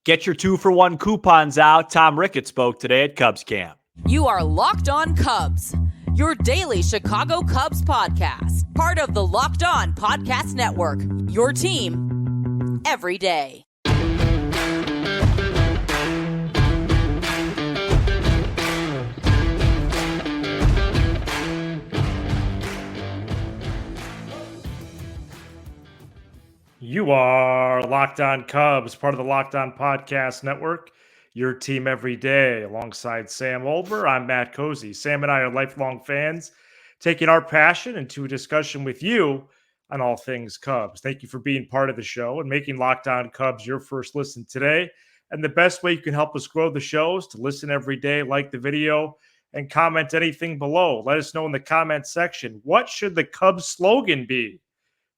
Get your 2-for-1 coupons out. Tom Ricketts spoke today at Cubs camp. You are Locked On Cubs, your daily Chicago Cubs podcast. Part of the Locked On Podcast Network, your team every day. You are Locked On Cubs, part of the Locked On Podcast Network, your team every day. Alongside Sam Olver, I'm Matt Cozy. Sam and I are lifelong fans, taking our passion into a discussion with you on all things Cubs. Thank you for being part of the show and making Locked On Cubs your first listen today. And the best way you can help us grow the show is to listen every day, like the video, and comment anything below. Let us know in the comment section, what should the Cubs slogan be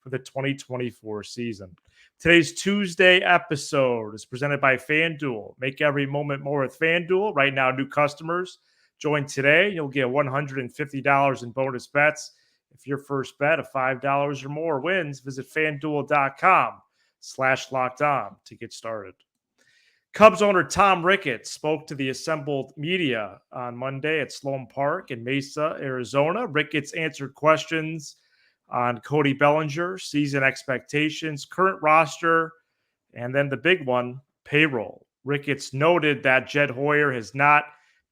for the 2024 season? Today's Tuesday episode is presented by FanDuel. Make every moment more with FanDuel. Right now, new customers join today. You'll get $150 in bonus bets if your first bet of $5 or more wins. Visit FanDuel.com/LockedOn to get started. Cubs owner Tom Ricketts spoke to the assembled media on Monday at Sloan Park in Mesa, Arizona. Ricketts answered questions on Cody Bellinger, season expectations, current roster, and then the big one, payroll. Ricketts noted that Jed Hoyer has not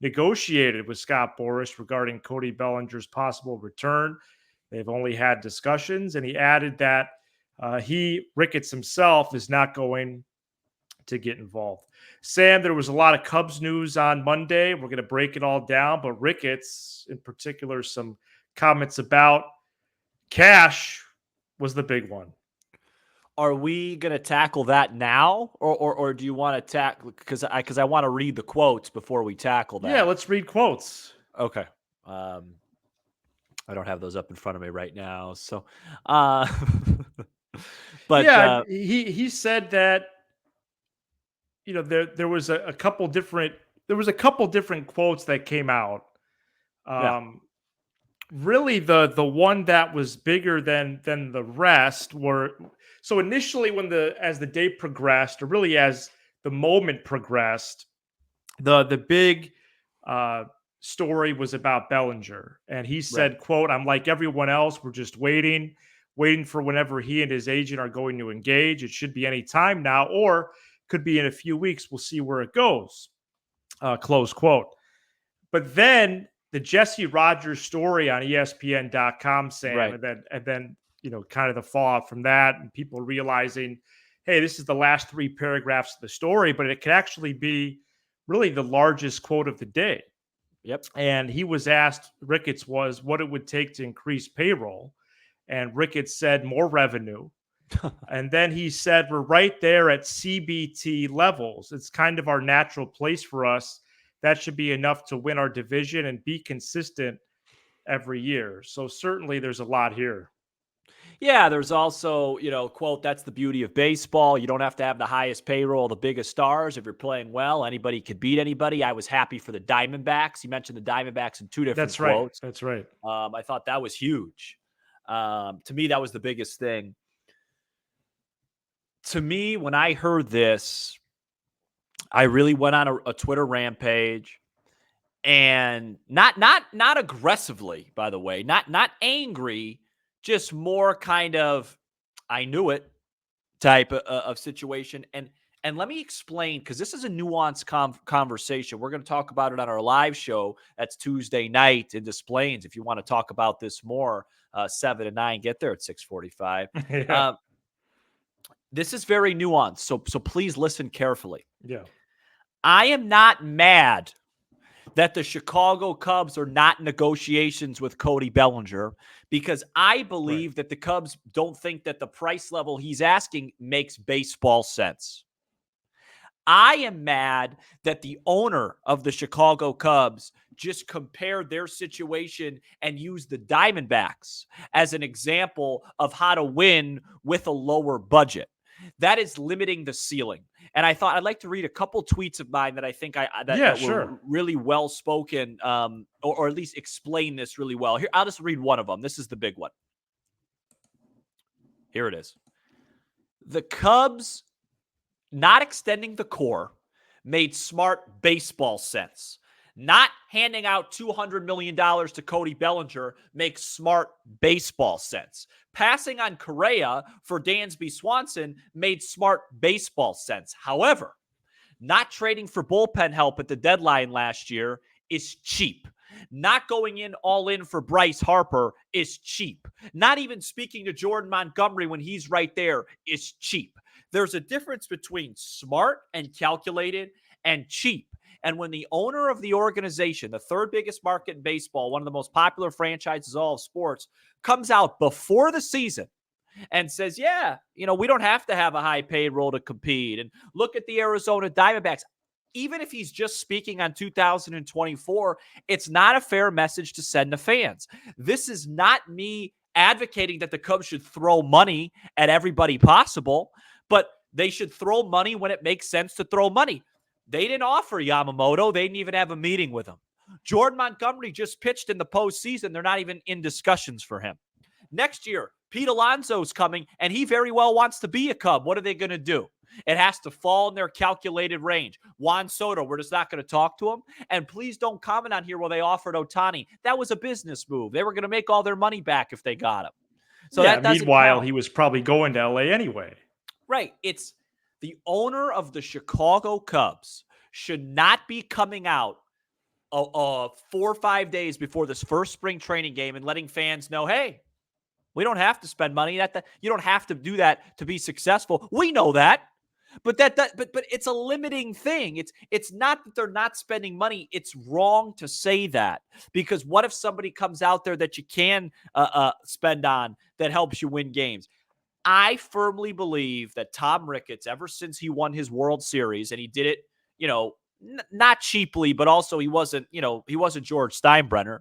negotiated with Scott Boras regarding Cody Bellinger's possible return. They've only had discussions, and he added that Ricketts himself, is not going to get involved. Sam, there was a lot of Cubs news on Monday. We're going to break it all down, but Ricketts, in particular, some comments about cash was the big one. Are we going to tackle that now, or do you want to tackle, because I want to read the quotes before we tackle that? Yeah, let's read quotes. Okay. I don't have those up in front of me right now, so but yeah, he said that, you know, there was a couple different quotes that came out. Really, the one that was bigger than the rest were, so initially as the day progressed, or really as the moment progressed, the big story was about Bellinger, and he said, quote, "I'm like everyone else, we're just waiting for whenever he and his agent are going to engage. It should be any time now, or could be in a few weeks. We'll see where it goes." Close quote. But then the Jesse Rogers story on ESPN.com, Sam, and then you know, kind of the fallout from that, and people realizing, hey, this is the last three paragraphs of the story, but it could actually be really the largest quote of the day. Yep. And he was asked, Ricketts was, what it would take to increase payroll. And Ricketts said, more revenue. And then he said, we're right there at CBT levels. It's kind of our natural place for us. That should be enough to win our division and be consistent every year. So certainly there's a lot here. Yeah, there's also, you know, quote, that's the beauty of baseball. You don't have to have the highest payroll, the biggest stars. If you're playing well, anybody could beat anybody. I was happy for the Diamondbacks. He mentioned the Diamondbacks in two different quotes. That's right. I thought that was huge. To me, that was the biggest thing. To me, when I heard this, I really went on a Twitter rampage, and not aggressively, by the way, not angry, just more kind of, I knew it type of situation. And let me explain, because this is a nuanced conversation. We're going to talk about it on our live show. That's Tuesday night in Des Plaines. If you want to talk about this more, 7 to 9, get there at 6:45. Yeah. This is very nuanced, so please listen carefully. Yeah. I am not mad that the Chicago Cubs are not in negotiations with Cody Bellinger, because I believe that the Cubs don't think that the price level he's asking makes baseball sense. I am mad that the owner of the Chicago Cubs just compared their situation and used the Diamondbacks as an example of how to win with a lower budget. That is limiting the ceiling. And I thought I'd like to read a couple tweets of mine that I think that were really well spoken, or at least explain this really well. Here, I'll just read one of them. This is the big one. Here it is. The Cubs not extending the core made smart baseball sense. Not handing out $200 million to Cody Bellinger makes smart baseball sense. Passing on Correa for Dansby Swanson made smart baseball sense. However, not trading for bullpen help at the deadline last year is cheap. Not going in all in for Bryce Harper is cheap. Not even speaking to Jordan Montgomery when he's right there is cheap. There's a difference between smart and calculated and cheap. And when the owner of the organization, the third biggest market in baseball, one of the most popular franchises all of sports, comes out before the season and says, yeah, we don't have to have a high payroll to compete. And look at the Arizona Diamondbacks. Even if he's just speaking on 2024, it's not a fair message to send to fans. This is not me advocating that the Cubs should throw money at everybody possible, but they should throw money when it makes sense to throw money. They didn't offer Yamamoto. They didn't even have a meeting with him. Jordan Montgomery just pitched in the postseason. They're not even in discussions for him. Next year, Pete Alonso's coming, and he very well wants to be a Cub. What are they going to do? It has to fall in their calculated range. Juan Soto, we're just not going to talk to him. And please don't comment on here, well, they offered Ohtani. That was a business move. They were going to make all their money back if they got him. So yeah, that doesn't meanwhile, count. he was probably going to LA anyway. Right. It's the owner of the Chicago Cubs should not be coming out 4 or 5 days before this first spring training game and letting fans know, hey, we don't have to spend money. You don't have to do that to be successful. We know that. But it's a limiting thing. It's not that they're not spending money. It's wrong to say that, because what if somebody comes out there that you can spend on that helps you win games? I firmly believe that Tom Ricketts, ever since he won his World Series, and he did it, not cheaply, but also he wasn't George Steinbrenner.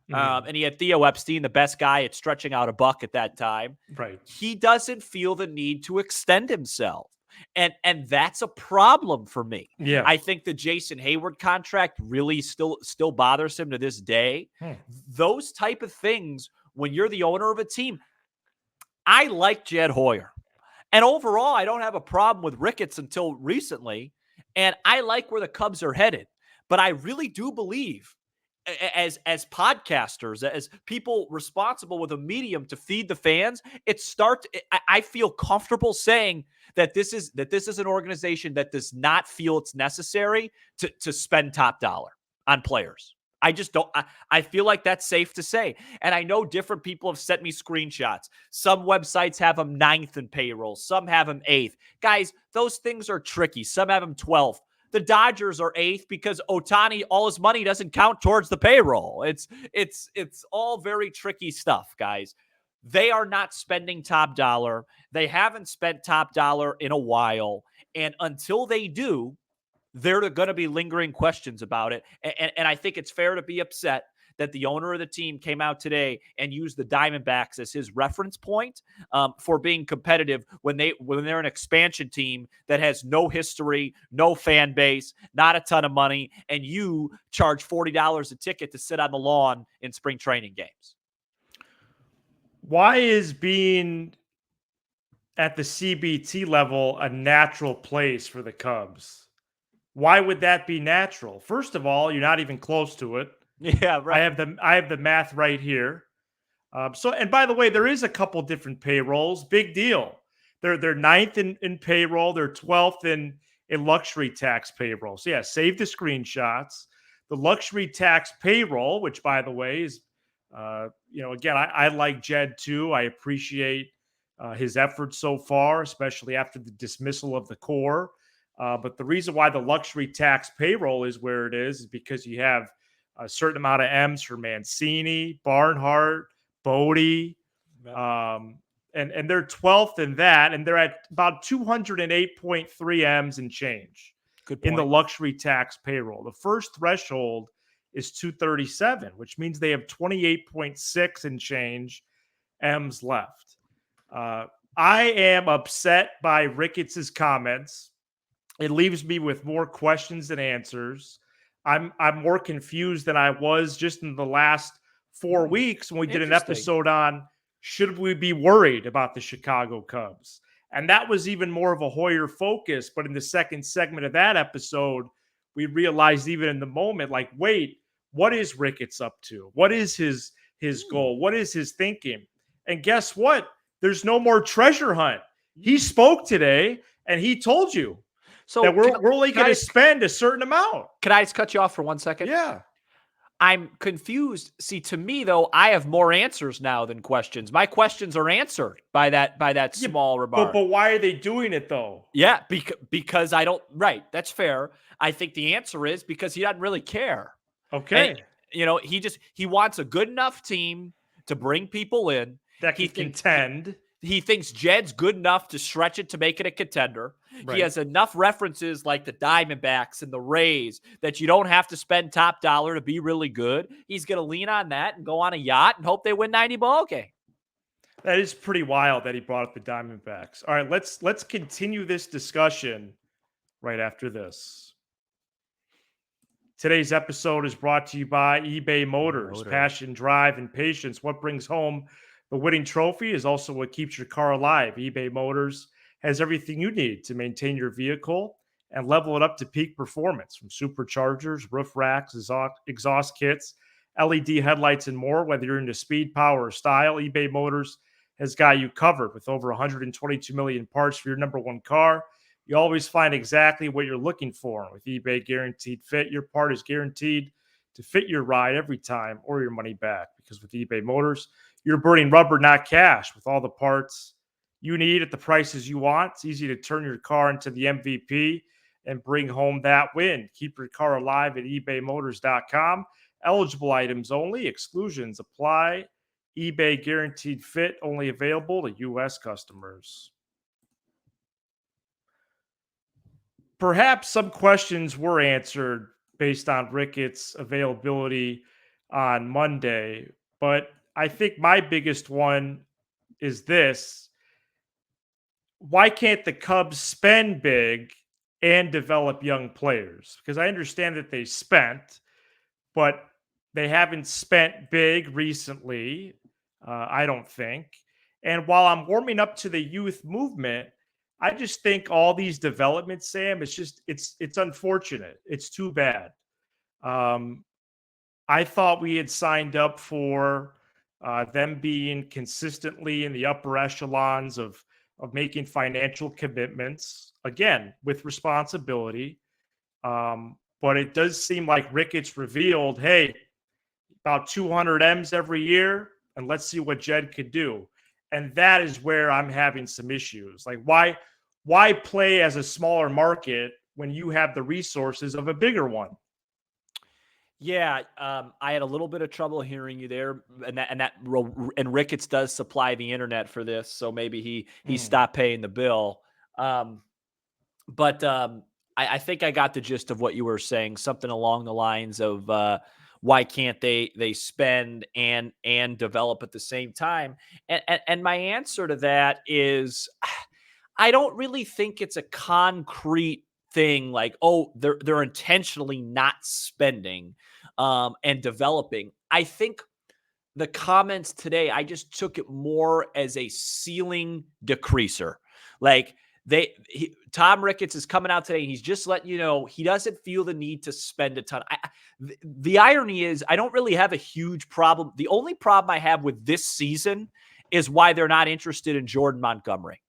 And he had Theo Epstein, the best guy at stretching out a buck at that time. Right. He doesn't feel the need to extend himself. And that's a problem for me. Yeah. I think the Jason Hayward contract really still bothers him to this day. Those type of things, when you're the owner of a team, I like Jed Hoyer. And overall, I don't have a problem with Ricketts until recently. And I like where the Cubs are headed. But I really do believe, as podcasters, as people responsible with a medium to feed the fans, I feel comfortable saying that this is an organization that does not feel it's necessary to spend top dollar on players. I just don't. I feel like that's safe to say. And I know different people have sent me screenshots. Some websites have them 9th in payroll. Some have them 8th. Guys, those things are tricky. Some have them 12th. The Dodgers are 8th because Ohtani, all his money doesn't count towards the payroll. It's all very tricky stuff, guys. They are not spending top dollar. They haven't spent top dollar in a while. And until they do, there are going to be lingering questions about it. And I think it's fair to be upset that the owner of the team came out today and used the Diamondbacks as his reference point for being competitive when they're an expansion team that has no history, no fan base, not a ton of money, and you charge $40 a ticket to sit on the lawn in spring training games. Why is being at the CBT level a natural place for the Cubs? Why would that be natural? First of all, you're not even close to it. Yeah, right. I have the math right here. And by the way, there is a couple different payrolls. Big deal. They're 9th in payroll. They're 12th in luxury tax payroll. So yeah, save the screenshots. The luxury tax payroll, which by the way is, again, I like Jed too. I appreciate his efforts so far, especially after the dismissal of the core. But the reason why the luxury tax payroll is where it is because you have a certain amount of M's for Mancini, Barnhart, Bodie, and they're 12th in that, and they're at about 208.3 M's and change in the luxury tax payroll. The first threshold is 237, which means they have 28.6 and change M's left. I am upset by Ricketts' comments. It leaves me with more questions than answers. I'm more confused than I was just in the last 4 weeks when we did an episode on should we be worried about the Chicago Cubs. And that was even more of a Hoyer focus. But in the second segment of that episode, we realized even in the moment, like, wait, what is Ricketts up to? What is his goal? What is his thinking? And guess what? There's no more treasure hunt. He spoke today and he told you that we're only going to spend a certain amount. Can I just cut you off for 1 second? Yeah. I'm confused. See, to me though, I have more answers now than questions. My questions are answered by that small remark. But why are they doing it though? Yeah, because I don't. Right, that's fair. I think the answer is because he doesn't really care. Okay. And, he wants a good enough team to bring people in that can contend. He thinks Jed's good enough to stretch it to make it a contender. Right. He has enough references like the Diamondbacks and the Rays that you don't have to spend top dollar to be really good. He's going to lean on that and go on a yacht and hope they win 90 ball game. That is pretty wild that he brought up the Diamondbacks. All right, let's continue this discussion right after this. Today's episode is brought to you by eBay Motors. Passion, drive, and patience. What brings home the winning trophy is also what keeps your car alive. eBay Motors has everything you need to maintain your vehicle and level it up to peak performance, from superchargers, roof racks, exhaust kits, LED headlights, and more. Whether you're into speed, power, or style, eBay Motors has got you covered. With over 122 million parts for your number one car, you always find exactly what you're looking for. With eBay Guaranteed Fit, your part is guaranteed to fit your ride every time or your money back. Because with eBay Motors, you're burning rubber, not cash. With all the parts you need at the prices you want, it's easy to turn your car into the MVP and bring home that win. Keep your car alive at ebaymotors.com. Eligible items only. Exclusions apply. eBay Guaranteed Fit only available to U.S. customers. Perhaps some questions were answered based on Ricketts' availability on Monday, but I think my biggest one is this. Why can't the Cubs spend big and develop young players? Because I understand that they spent, but they haven't spent big recently, I don't think. And while I'm warming up to the youth movement, I just think all these developments, Sam, it's unfortunate. It's too bad. I thought we had signed up for them being consistently in the upper echelons of making financial commitments, again, with responsibility. But it does seem like Ricketts revealed, hey, about 200 M's every year, and let's see what Jed could do. And that is where I'm having some issues. Like, why play as a smaller market when you have the resources of a bigger one? Yeah, I had a little bit of trouble hearing you there, and Ricketts does supply the internet for this, so maybe he stopped paying the bill. But I think I got the gist of what you were saying, something along the lines of why can't they spend and develop at the same time? And my answer to that is, I don't really think it's a concrete thing like, oh, they're intentionally not spending and developing. I think the comments today, I just took it more as a ceiling decreaser. Like Tom Ricketts is coming out today and he's just letting you know he doesn't feel the need to spend a ton. The irony is I don't really have a huge problem. The only problem I have with this season is why they're not interested in Jordan Montgomery.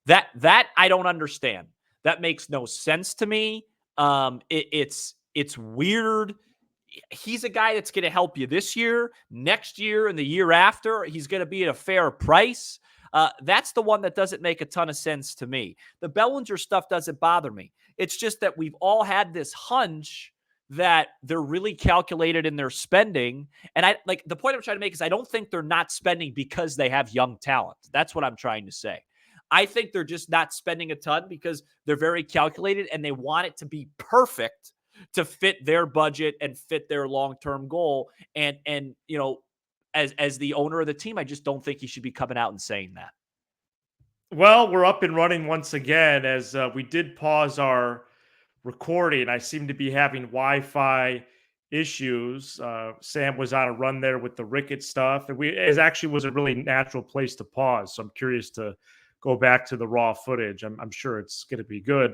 That I don't understand. That makes no sense to me. It's weird. He's a guy that's going to help you this year, next year, and the year after. He's going to be at a fair price. That's the one that doesn't make a ton of sense to me. The Bellinger stuff doesn't bother me. It's just that we've all had this hunch that they're really calculated in their spending. And the point I'm trying to make is I don't think they're not spending because they have young talent. That's what I'm trying to say. I think they're just not spending a ton because they're very calculated and they want it to be perfect to fit their budget and fit their long-term goal. And as the owner of the team, I just don't think he should be coming out and saying that. Well, we're up and running once again as we did pause our recording. I seem to be having Wi-Fi issues. Sam was on a run there with the Ricketts stuff, and it actually was a really natural place to pause. So I'm curious to go back to the raw footage. I'm sure it's going to be good.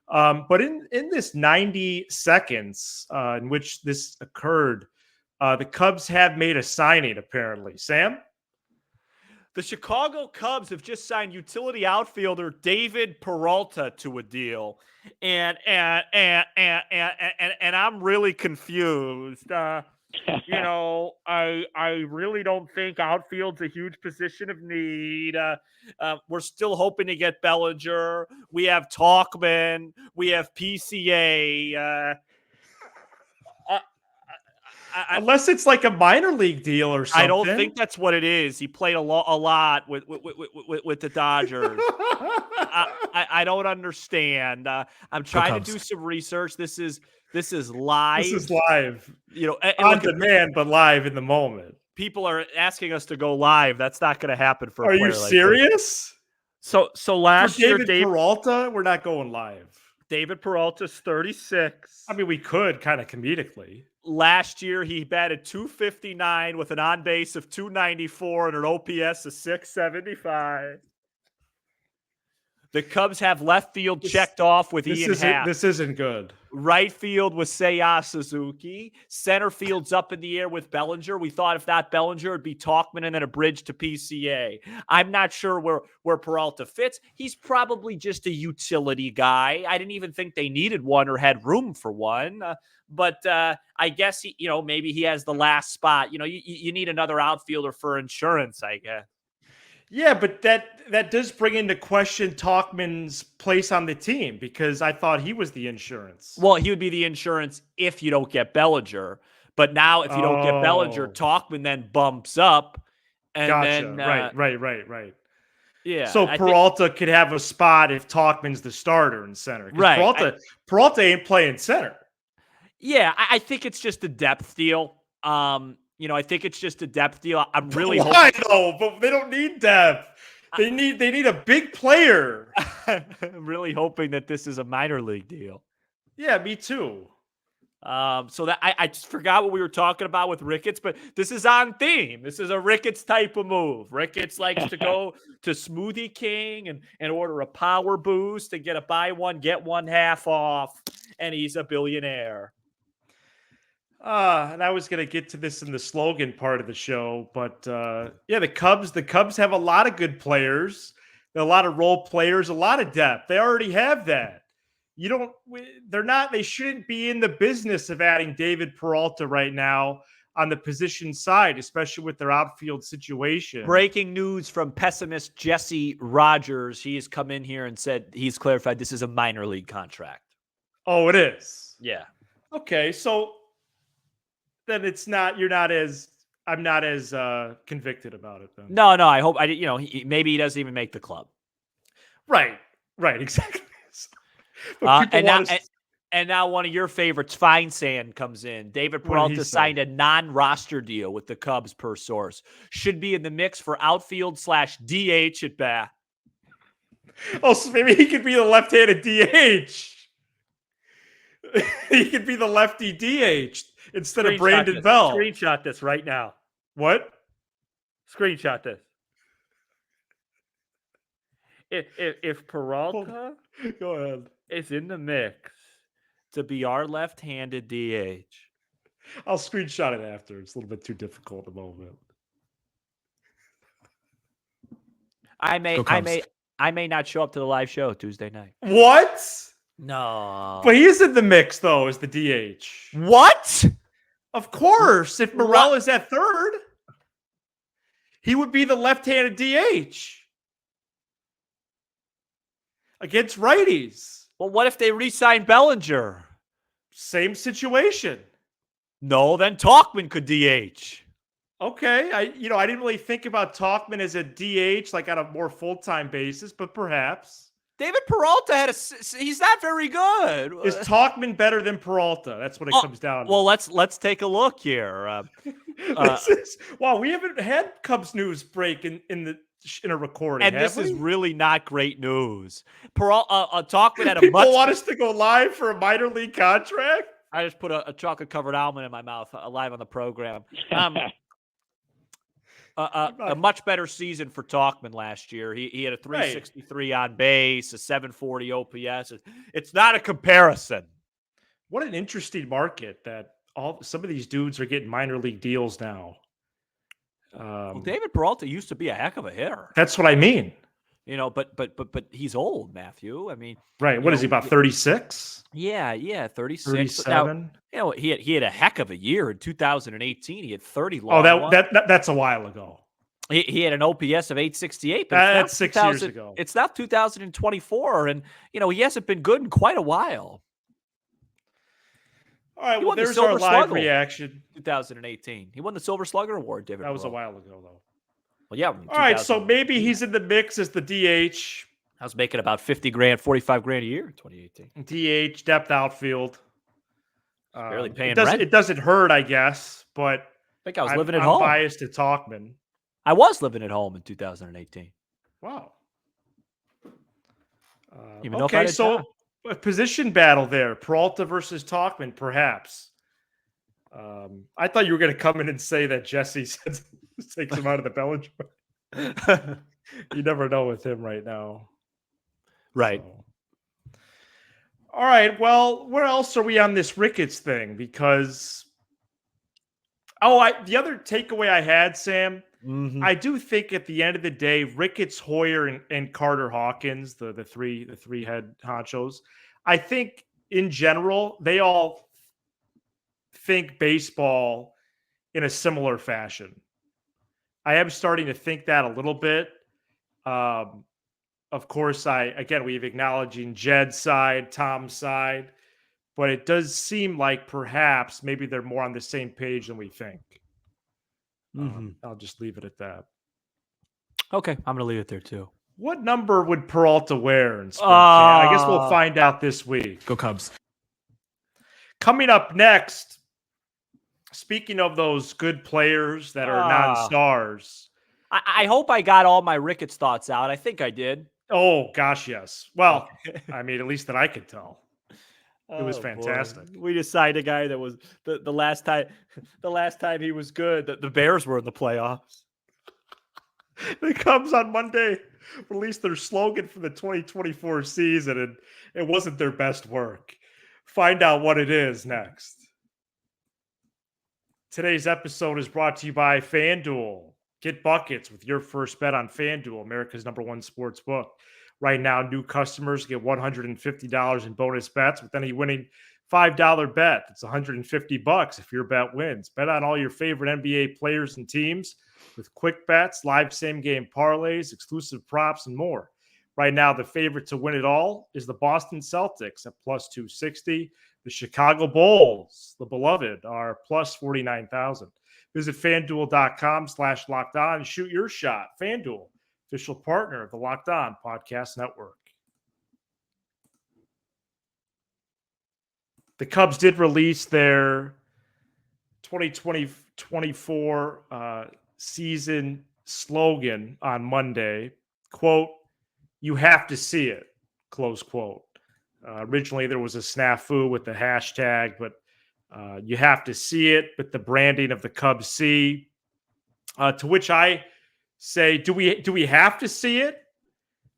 But in this 90 seconds in which this occurred, the Cubs have made a signing, apparently. Sam? The Chicago Cubs have just signed utility outfielder David Peralta to a deal, and I'm really confused. I really don't think outfield's a huge position of need. We're still hoping to get Bellinger. We have Talkman. We have PCA. Unless it's like a minor league deal or something. I don't think that's what it is. He played a lot with the Dodgers. I don't understand. I'm trying to do some research. This is live. This is live. On demand, but live in the moment. People are asking us to go live. That's not going to happen for. Are you serious? So last year, David Peralta, we're not going live. David Peralta's 36. I mean, we could kind of comedically. Last year, he batted .259 with an on base of .294 and an OPS of .675. The Cubs have left field checked off with Ian Happ. This isn't good. Right field with Seiya Suzuki. Center field's up in the air with Bellinger. We thought if not Bellinger, it'd be Talkman and then a bridge to PCA. I'm not sure where Peralta fits. He's probably just a utility guy. I didn't even think they needed one or had room for one. But I guess maybe he has the last spot. You need another outfielder for insurance, I guess. Yeah, but that does bring into question Talkman's place on the team, because I thought he was the insurance. Well, he would be the insurance if you don't get Bellinger. But now if you don't get Bellinger, Talkman then bumps up. And gotcha. Then, right. Yeah. So Peralta could have a spot if Talkman's the starter in center. Right. Peralta ain't playing center. Yeah, I think it's just a depth deal. I think it's just a depth deal. I'm really Why though? But they don't need depth. They need a big player. I'm really hoping that this is a minor league deal. Yeah, me too. So that I just forgot what we were talking about with Ricketts, but this is on theme. This is a Ricketts type of move. Ricketts likes to go to Smoothie King and order a power boost and get a buy one, get one half off, and he's a billionaire. And I was going to get to this in the slogan part of the show, but the Cubs have a lot of good players, a lot of role players, a lot of depth. They already have that. They shouldn't be in the business of adding David Peralta right now on the position side, especially with their outfield situation. Breaking news from pessimist Jesse Rogers. He has come in here and said he's clarified this is a minor league contract. Oh, it is? Yeah. Okay, so then I'm not as convicted about it then. No, I hope maybe he doesn't even make the club. Right, exactly. And now one of your favorites, Feinsand, comes in. David Peralta signed a non-roster deal with the Cubs per source. Should be in the mix for outfield/DH at bat. Oh, so maybe he could be the left-handed DH. He could be the lefty DH instead of Brandon Bell. Screenshot this right now. What? Screenshot this. If Peralta go ahead is in the mix to be our left-handed DH, I'll screenshot it after. It's a little bit too difficult at the moment. I may not show up to the live show Tuesday night. What? No. But he is in the mix, though, as the DH. What? Of course. If Morel is at third, he would be the left-handed DH against righties. Well, what if they re-sign Bellinger? Same situation. No, then Talkman could DH. Okay. I didn't really think about Talkman as a DH, like on a more full-time basis, but perhaps. David Peralta he's not very good. Is Talkman better than Peralta? That's what it comes down to. Well, let's take a look here. Wow, we haven't had Cubs news break in a recording, and this is really not great news. Talkman had a People want us to go live for a minor league contract? I just put a chocolate-covered almond in my mouth live on the program. a much better season for Talkman last year. He had a 363 on base, a 740 OPS. It's not a comparison. What an interesting market that some of these dudes are getting minor league deals now. Well, David Peralta used to be a heck of a hitter. That's what I mean. But he's old, Matthew. I mean, right. What is he, about 36? Yeah, 36. 37. Now, he had a heck of a year in 2018. He had 30 long. Oh, that's a while ago. He had an OPS of 868. But that's 6 years ago. It's now 2024, and he hasn't been good in quite a while. All right, well, there's our live reaction. 2018. He won the Silver Slugger Award, David. That was a while ago, though. Well, yeah. All right, so maybe he's in the mix as the DH. I was making about $50,000, $45,000 a year in 2018. DH, depth outfield. Barely paying rent. It doesn't hurt, I guess, but I think I was living at home. I'm biased to Talkman. I was living at home in 2018. Wow. Okay, so a position battle there. Peralta versus Talkman, perhaps. I thought you were going to come in and say that Jesse takes him out of the Bellinger. You never know with him right now. Right. So. All right. Well, where else are we on this Ricketts thing? Because, the other takeaway I had, Sam, I do think at the end of the day, Ricketts, Hoyer, and Carter Hawkins, the three head honchos, I think in general, they all think baseball in a similar fashion. I am starting to think that a little bit. Of course, we've acknowledging Jed's side, Tom's side, but it does seem like perhaps maybe they're more on the same page than we think. I'll just leave it at that. Okay, I'm going to leave it there too. What number would Peralta wear in spring camp? I guess we'll find out this week. Go Cubs. Coming up next, speaking of those good players that are non-stars. I hope I got all my Ricketts thoughts out. I think I did. Oh, gosh, yes. Well, I mean, at least that I could tell. It was fantastic. Boy. We just signed a guy that was the last time he was good, that the Bears were in the playoffs. The Cubs on Monday released their slogan for the 2024 season, and it wasn't their best work. Find out what it is next. Today's episode is brought to you by FanDuel. Get buckets with your first bet on FanDuel, America's #1 sports book. Right now, new customers get $150 in bonus bets with any winning $5 bet. It's $150 if your bet wins. Bet on all your favorite NBA players and teams with quick bets, live same-game parlays, exclusive props, and more. Right now, the favorite to win it all is the Boston Celtics at plus 260. The Chicago Bulls, the beloved, are plus 49,000. Visit FanDuel.com/LockedOn and shoot your shot. FanDuel, official partner of the Locked On Podcast Network. The Cubs did release their 2024 season slogan on Monday. Quote, "You have to see it," close quote. Originally, there was a snafu with the hashtag, but you have to see it, but the branding of the Cubs C. To which I say, do we have to see it?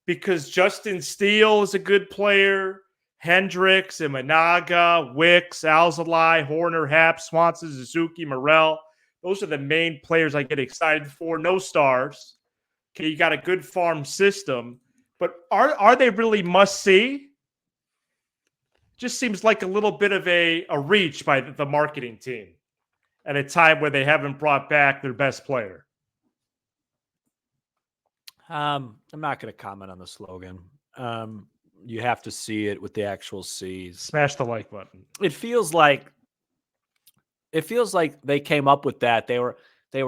Because Justin Steele is a good player. Hendricks, Imanaga, Wicks, Alzolay, Horner, Happ, Swanson, Suzuki, Morel. Those are the main players I get excited for. No stars. Okay, you got a good farm system. But are they really must-see? Just seems like a little bit of a reach by the marketing team at a time where they haven't brought back their best player. I'm not going to comment on the slogan. You have to see it with the actual C's. Smash the like button. It feels like they came up with that. They were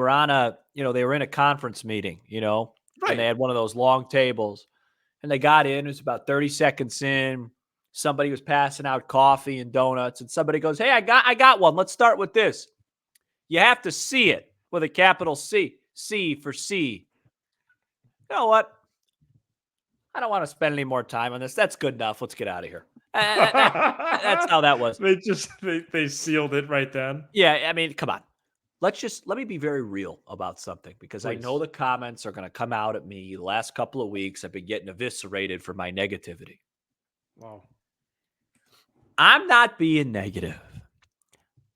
on they were in a conference meeting, right. And they had one of those long tables, and they got in. It was about 30 seconds in. Somebody was passing out coffee and donuts, and somebody goes, "Hey, I got one. Let's start with this. You have to see it with a capital C. C for C." You know what? I don't want to spend any more time on this. That's good enough. Let's get out of here. That's how that was. They sealed it right then. Yeah, I mean, come on. let me be very real about something, because I know Please. the comments are going to come out at me. The last couple of weeks, I've been getting eviscerated for my negativity. Wow. I'm not being negative.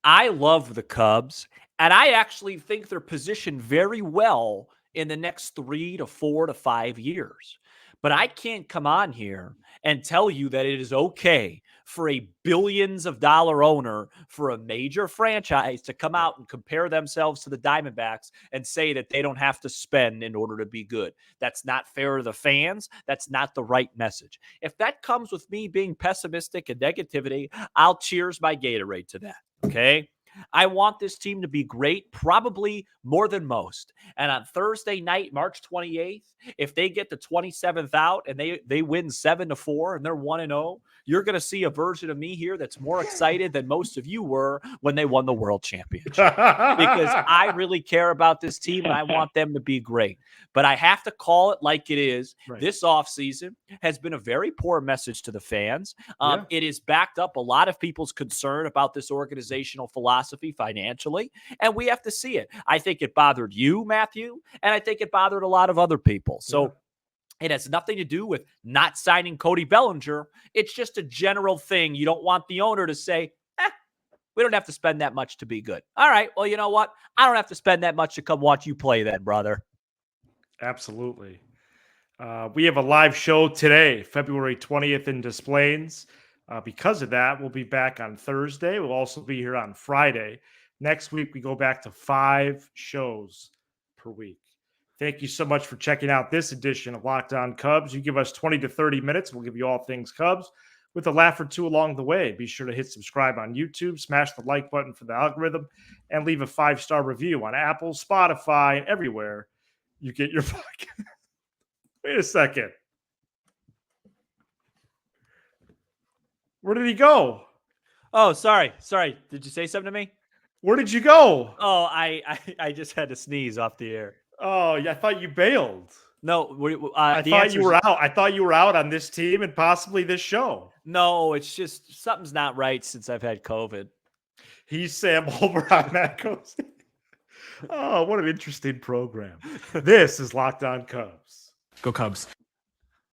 I love the Cubs, and I actually think they're positioned very well in the next 3 to 4 to 5 years. But I can't come on here and tell you that it is okay for a billions of dollar owner for a major franchise to come out and compare themselves to the Diamondbacks and say that they don't have to spend in order to be good. That's not fair to the fans. That's not the right message. If that comes with me being pessimistic and negativity, I'll cheers my Gatorade to that. Okay. I want this team to be great, probably more than most. And on Thursday night, March 28th, if they get the 27th out and they win 7-4 and they're 1-0, you're going to see a version of me here that's more excited than most of you were when they won the world championship. Because I really care about this team and I want them to be great. But I have to call it like it is. Right. This offseason has been a very poor message to the fans. Yeah. It has backed up a lot of people's concern about this organizational philosophy financially, and we have to see it. I think it bothered you, Matthew, and I think it bothered a lot of other people. So it has nothing to do with not signing Cody Bellinger. It's just a general thing. You don't want the owner to say, we don't have to spend that much to be good. All right, well, you know what? I don't have to spend that much to come watch you play then, brother. Absolutely. We have a live show today, February 20th in Des Plaines. Because of that, we'll be back on Thursday. We'll also be here on Friday. Next week, we go back to 5 shows per week. Thank you so much for checking out this edition of Locked On Cubs. You give us 20 to 30 minutes. We'll give you all things Cubs with a laugh or two along the way. Be sure to hit subscribe on YouTube, smash the like button for the algorithm, and leave a 5-star review on Apple, Spotify, and everywhere you get your podcast. Wait a second. Where did he go? Oh, sorry. Did you say something to me? Where did you go? Oh, I just had to sneeze off the air. Oh, yeah, I thought you bailed. No, I thought you were out. I thought you were out on this team and possibly this show. No, it's just something's not right since I've had COVID. He's Sam Holber. I'm Matt Cozy. Oh, what an interesting program. This is Locked On Cubs. Go Cubs.